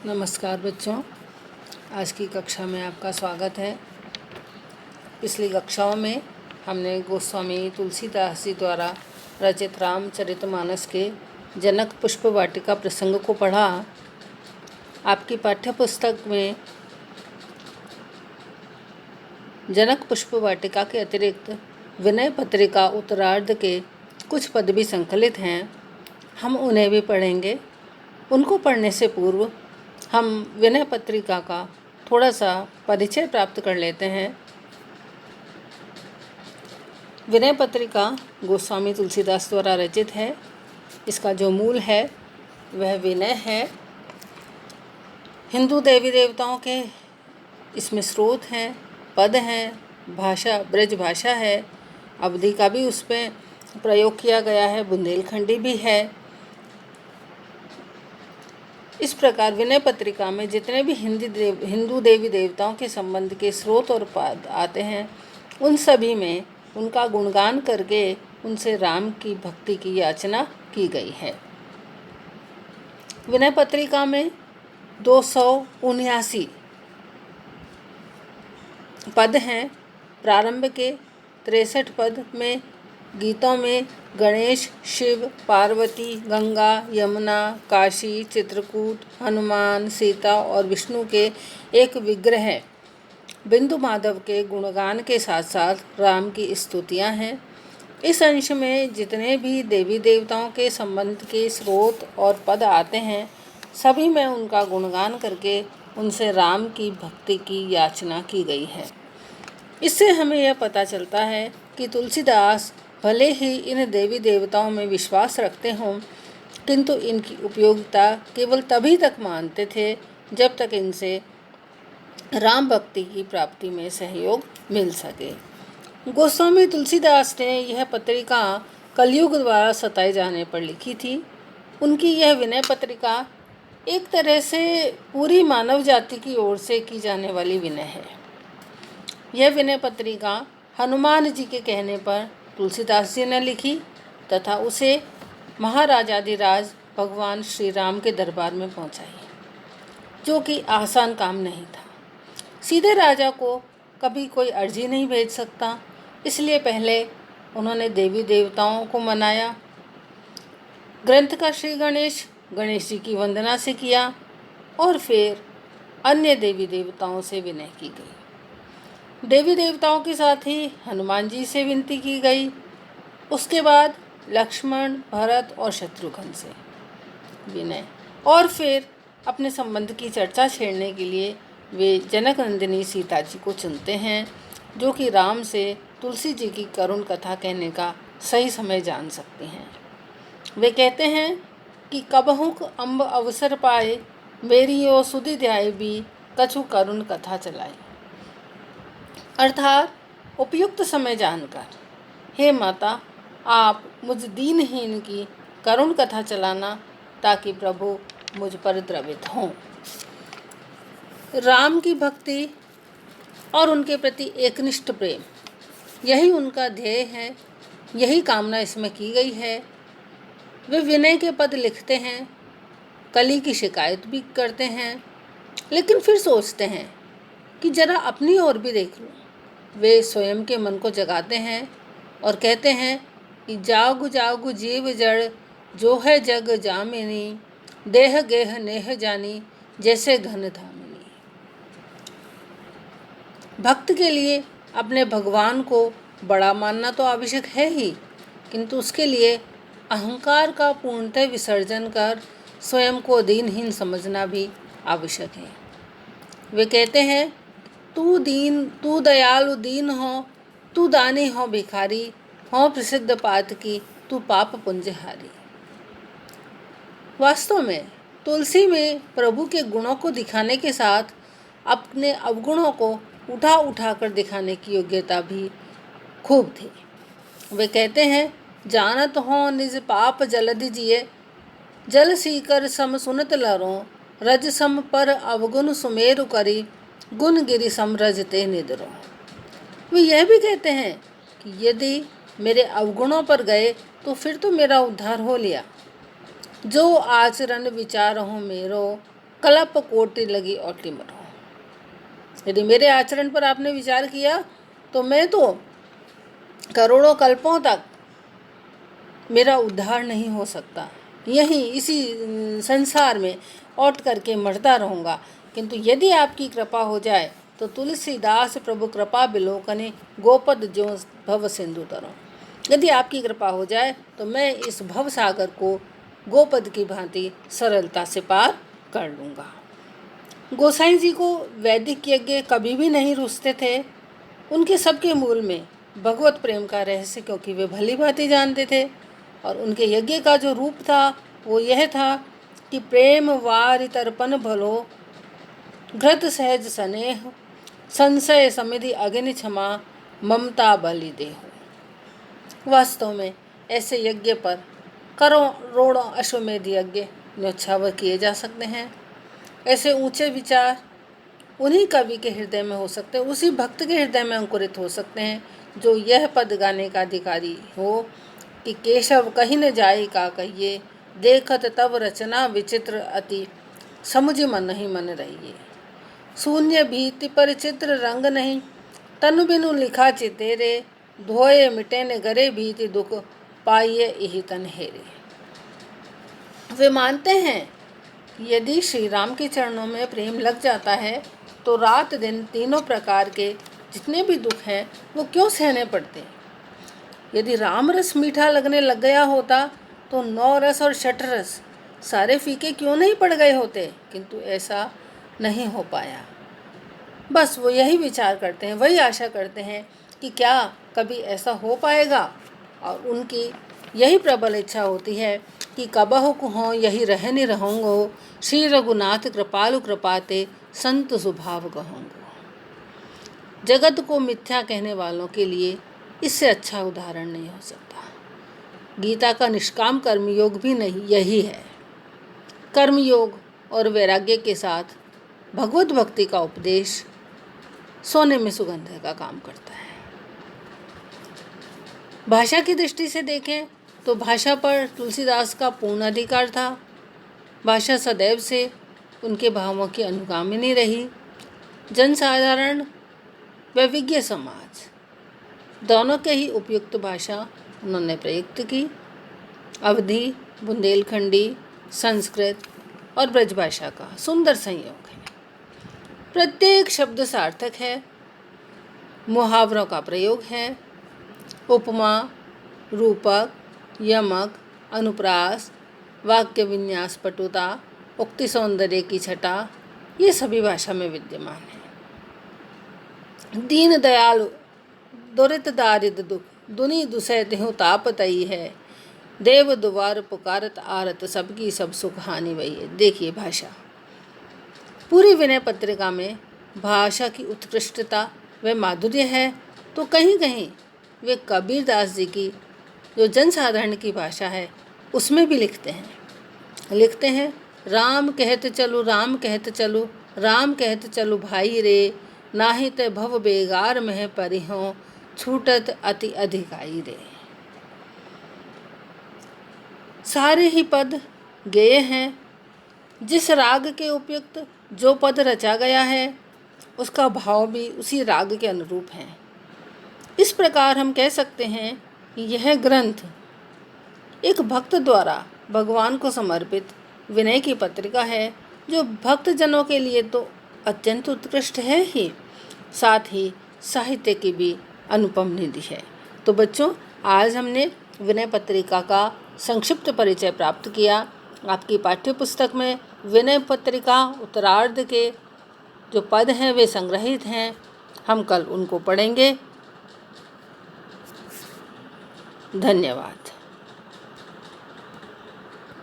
नमस्कार बच्चों, आज की कक्षा में आपका स्वागत है। पिछली कक्षाओं में हमने गोस्वामी तुलसीदास जी द्वारा रचित रामचरितमानस के जनक पुष्प वाटिका प्रसंग को पढ़ा। आपकी पाठ्य पुस्तक में जनक पुष्प वाटिका के अतिरिक्त विनय पत्रिका उत्तरार्ध के कुछ पद भी संकलित हैं। हम उन्हें भी पढ़ेंगे। उनको पढ़ने से पूर्व हम विनय पत्रिका का थोड़ा सा परिचय प्राप्त कर लेते हैं। विनय पत्रिका गोस्वामी तुलसीदास द्वारा रचित है। इसका जो मूल है वह विनय है। हिंदू देवी देवताओं के इसमें स्रोत हैं, पद हैं, भाषा ब्रज भाषा है, अवधि का भी उस पर प्रयोग किया गया है, बुंदेलखंडी भी है। इस प्रकार विनय पत्रिका में जितने भी हिंदू देवी देवताओं के संबंध के स्रोत और पद आते हैं, उन सभी में उनका गुणगान करके उनसे राम की भक्ति की याचना की गई है। विनय पत्रिका में 279 पद हैं। प्रारंभ के 63 पद में गीतों में गणेश, शिव, पार्वती, गंगा, यमुना, काशी, चित्रकूट, हनुमान, सीता और विष्णु के एक विग्रह बिंदु माधव के गुणगान के साथ साथ राम की स्तुतियां हैं। इस अंश में जितने भी देवी देवताओं के संबंध के स्रोत और पद आते हैं, सभी में उनका गुणगान करके उनसे राम की भक्ति की याचना की गई है। इससे हमें यह पता चलता है कि तुलसीदास भले ही इन देवी देवताओं में विश्वास रखते हों, किंतु इनकी उपयोगिता केवल तभी तक मानते थे जब तक इनसे राम भक्ति की प्राप्ति में सहयोग मिल सके। गोस्वामी तुलसीदास ने यह पत्रिका कलयुग द्वारा सताए जाने पर लिखी थी। उनकी यह विनय पत्रिका एक तरह से पूरी मानव जाति की ओर से की जाने वाली विनय है। यह विनय पत्रिका हनुमान जी के कहने पर तुलसीदास जी ने लिखी तथा उसे महाराजाधिराज भगवान श्री राम के दरबार में पहुंचाई, जो कि आसान काम नहीं था। सीधे राजा को कभी कोई अर्जी नहीं भेज सकता, इसलिए पहले उन्होंने देवी देवताओं को मनाया। ग्रंथ का श्री गणेश जी की वंदना से किया और फिर अन्य देवी देवताओं से विनय की गई। देवी देवताओं के साथ ही हनुमान जी से विनती की गई। उसके बाद लक्ष्मण, भरत और शत्रुघ्न से विनय, और फिर अपने संबंध की चर्चा छेड़ने के लिए वे जनक नंदिनी सीता जी को चुनते हैं, जो कि राम से तुलसी जी की करुण कथा कहने का सही समय जान सकते हैं। वे कहते हैं कि कबहुक अम्ब अवसर पाए, मेरी ओ सुधि ध्याय भी कछु करुण कथा चलाई। अर्थात उपयुक्त समय जानकर, हे माता, आप मुझ दीनहीन की करुण कथा चलाना, ताकि प्रभु मुझ पर द्रवित हों। राम की भक्ति और उनके प्रति एकनिष्ठ प्रेम, यही उनका ध्येय है, यही कामना इसमें की गई है। वे विनय के पद लिखते हैं, कली की शिकायत भी करते हैं, लेकिन फिर सोचते हैं कि जरा अपनी ओर भी देख लूं। वे स्वयं के मन को जगाते हैं और कहते हैं कि जागु जागु जीव जड़, जो है जग जामिनी, देह गेह नेह जानी, जैसे घन धामिनी। भक्त के लिए अपने भगवान को बड़ा मानना तो आवश्यक है ही, किंतु उसके लिए अहंकार का पूर्णतः विसर्जन कर स्वयं को दीनहीन समझना भी आवश्यक है। वे कहते हैं, तू दयालु दीन हो, तू दानी हो भिखारी, हो प्रसिद्ध पात की, तू पाप पुंजहारी। वास्तव में तुलसी में प्रभु के गुणों को दिखाने के साथ अपने अवगुणों को उठा उठा कर दिखाने की योग्यता भी खूब थी। वे कहते हैं, जानत हो निज पाप जलधि जिए, जल सीकर सम सुनत लरो, रज सम पर अवगुण सुमेरु करी, गुण गिरि समरजते निद्रो। वे यह भी कहते हैं कि यदि मेरे अवगुणों पर गए तो फिर तो मेरा उद्धार हो लिया। जो आचरण विचार हो मेरो, कलप कोटि लगी ओटि मरो। यदि मेरे आचरण पर आपने विचार किया तो मैं तो करोड़ों कल्पों तक मेरा उद्धार नहीं हो सकता, यहीं इसी संसार में औट करके मरता रहूँगा। किंतु यदि आपकी कृपा हो जाए तो तुलसीदास प्रभु कृपा बिलोकने गोपद ज्यों भव सिंधु तरों। यदि आपकी कृपा हो जाए तो मैं इस भव सागर को गोपद की भांति सरलता से पार कर लूँगा। गोसाई जी को वैदिक यज्ञ कभी भी नहीं रुचते थे। उनके सबके मूल में भगवत प्रेम का रहस्य, क्योंकि वे भली भांति जानते थे। और उनके यज्ञ का जो रूप था वो यह था कि प्रेम वारि तर्पण भलो, घृत सहज स्नेह, संशय समिधि अग्नि क्षमा, ममता बलि देहो। वास्तव में ऐसे यज्ञ पर करोड़ों अश्वमेध यज्ञ न्यौछावर किए जा सकते हैं। ऐसे ऊंचे विचार उन्हीं कवि के हृदय में हो सकते हैं, उसी भक्त के हृदय में अंकुरित हो सकते हैं जो यह पद गाने का अधिकारी हो कि केशव कहीं न जाए का कहिए, देखत तब रचना विचित्र अति, समुझ मन ही मन रहिए। शून्य भीति पर चित्र रंग नहीं, तनु बिनु लिखा चितेरे, धोए मिटे न गरे भीति दुख, पाइए यही तन हेरे। वे मानते हैं यदि श्री राम के चरणों में प्रेम लग जाता है तो रात दिन तीनों प्रकार के जितने भी दुख हैं वो क्यों सहने पड़ते। यदि राम रस मीठा लगने लग गया होता तो 9 रस और 6 रस सारे फीके क्यों नहीं पड़ गए होते, किंतु ऐसा नहीं हो पाया। बस वो यही विचार करते हैं, वही आशा करते हैं कि क्या कभी ऐसा हो पाएगा। और उनकी यही प्रबल इच्छा होती है कि कबहु कुहों यही रहनि रहूँगो, श्री रघुनाथ कृपालु कृपाते संत स्वभाव कहूँगो। जगत को मिथ्या कहने वालों के लिए इससे अच्छा उदाहरण नहीं हो सकता। गीता का निष्काम कर्मयोग भी नहीं यही है। कर्मयोग और वैराग्य के साथ भगवत भक्ति का उपदेश सोने में सुगंध का काम करता है। भाषा की दृष्टि से देखें तो भाषा पर तुलसीदास का पूर्ण अधिकार था। भाषा सदैव से उनके भावों की अनुगामिनी रही। जनसाधारण व विज्ञ समाज दोनों के ही उपयुक्त भाषा उन्होंने प्रयुक्त की। अवधी, बुंदेलखंडी, संस्कृत और ब्रजभाषा का सुंदर संयोग है। प्रत्येक शब्द सार्थक है, मुहावरों का प्रयोग है, उपमा, रूपक, यमक, अनुप्रास, वाक्य विन्यास पटुता, उक्ति सौंदर्य की छटा, ये सभी भाषा में विद्यमान है। दीन दयालु दुरित दारिद दुख, दुनी दुसह तिहु तापतई है, देव दुआर पुकारत आरत, सबकी सब सुख हानि वही है। देखिए भाषा, पूरी विनय पत्रिका में भाषा की उत्कृष्टता व माधुर्य है, तो कहीं कहीं वे कबीरदास जी की जो जनसाधारण की भाषा है उसमें भी लिखते हैं राम कहत चलु, राम कहत चलु, राम कहत चलु भाई रे, नाहि ते भव बेगार मह परिहों, छूटत अति अधिकाई रे। सारे ही पद गेय हैं। जिस राग के उपयुक्त जो पद रचा गया है उसका भाव भी उसी राग के अनुरूप है। इस प्रकार हम कह सकते हैं कि यह ग्रंथ एक भक्त द्वारा भगवान को समर्पित विनय की पत्रिका है, जो भक्तजनों के लिए तो अत्यंत उत्कृष्ट है ही, साथ ही साहित्य की भी अनुपम निधि है। तो बच्चों, आज हमने विनय पत्रिका का संक्षिप्त परिचय प्राप्त किया। आपकी पाठ्य पुस्तक में विनय पत्रिका उत्तरार्ध के जो पद हैं वे संग्रहित हैं। हम कल उनको पढ़ेंगे। धन्यवाद।